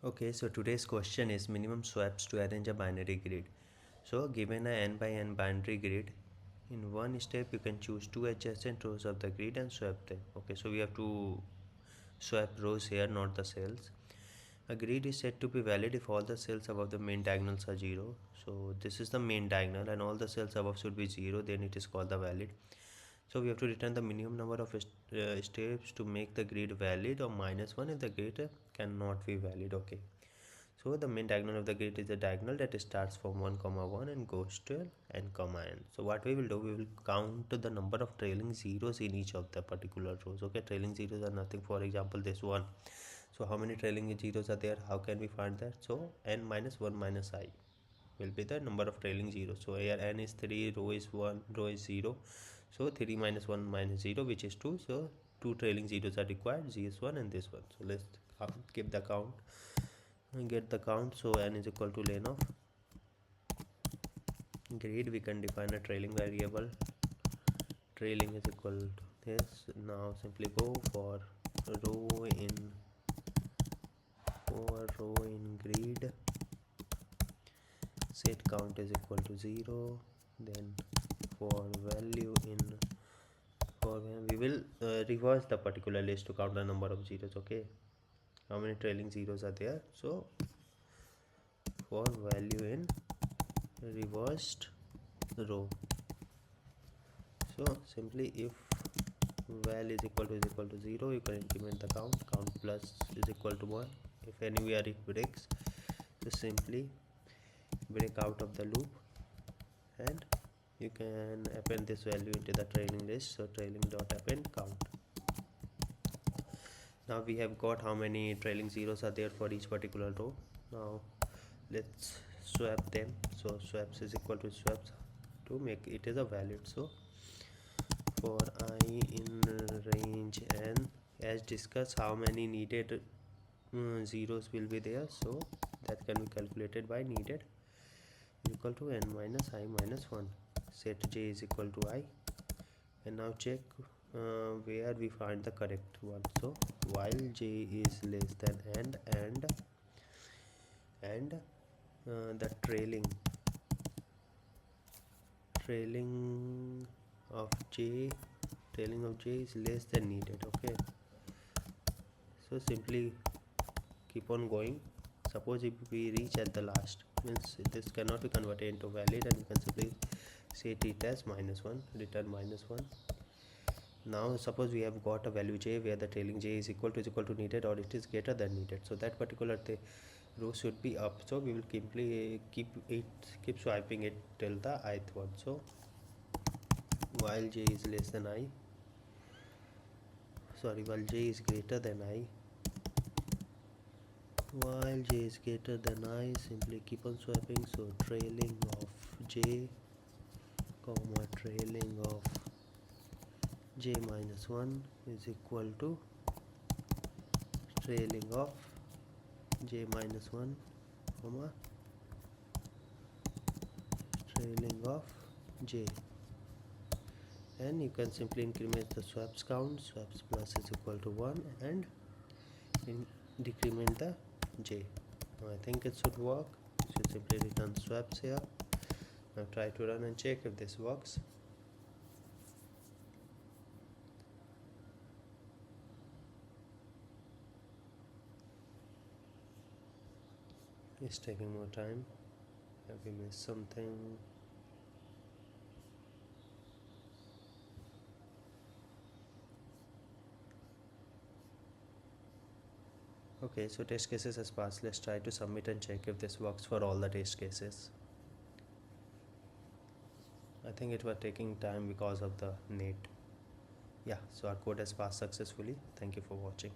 Okay, so today's question is minimum swaps to arrange a binary grid. So given a n by n binary grid, in one step you can choose two adjacent rows of the grid and swap them. Okay, so we have to swap rows here, not the cells. A grid is said to be valid if all the cells above the main diagonals are 0. So this is the main diagonal and all the cells above should be 0, then it is called the valid. So we have to return the minimum number of steps to make the grid valid, or -1 if the grid cannot be valid. Okay, so the main diagonal of the grid is the diagonal that starts from 1 comma 1 and goes to n comma n. So what we will do, we will count the number of trailing zeros in each of the particular rows. Okay, trailing zeros are nothing, for example this one. So how many trailing zeros are there? How can we find that? So n minus 1 minus I will be the number of trailing zeros. So here n is 3, row is 1, row is 0. So 3 minus 1 minus 0, which is 2. So 2 trailing zeros are required, z is 1 and this one. So let's keep the count and get the count. So n is equal to len of grid. We can define a trailing variable. Trailing is equal to this. Now simply go for row in grid. Set count is equal to 0. Then for value in we will reverse the particular list to count the number of zeros. Okay, how many trailing zeros are there? So for value in reversed row, so simply if val is equal to 0, you can increment the count plus is equal to 1. If anywhere it breaks, so simply break out of the loop and you can append this value into the trailing list. So trailing dot append count. Now we have got how many trailing zeros are there for each particular row. Now let's swap them. So swaps is equal to swaps to make it is a valid. So for I in range n, as discussed, how many needed zeros will be there? So that can be calculated by needed equal to n minus I minus 1. Set j is equal to I, and now check where we find the correct one. So while j is less than n and the trailing of j is less than needed. Okay, so simply keep on going. Suppose if we reach at the last, means this cannot be converted into valid, and you can simply set it as -1, return -1. Now suppose we have got a value j where the trailing j is equal to needed, or it is greater than needed. So that particular row should be up. So we will keep swiping it till the ith one. So while j is less than I, while j is greater than I, while j is greater than I, simply keep on swiping. So trailing of j comma trailing of j minus 1 is equal to trailing of j minus 1 comma trailing of j, and you can simply increment the swaps count. Swaps plus is equal to 1 and decrement the j. Now I think it should work. You should simply return swaps here. Now try to run and check if this works. It's taking more time. Have we missed something? Okay, so test cases has passed. Let's try to submit and check if this works for all the test cases. I think it was taking time because of the net. Yeah, so our code has passed successfully. Thank you for watching.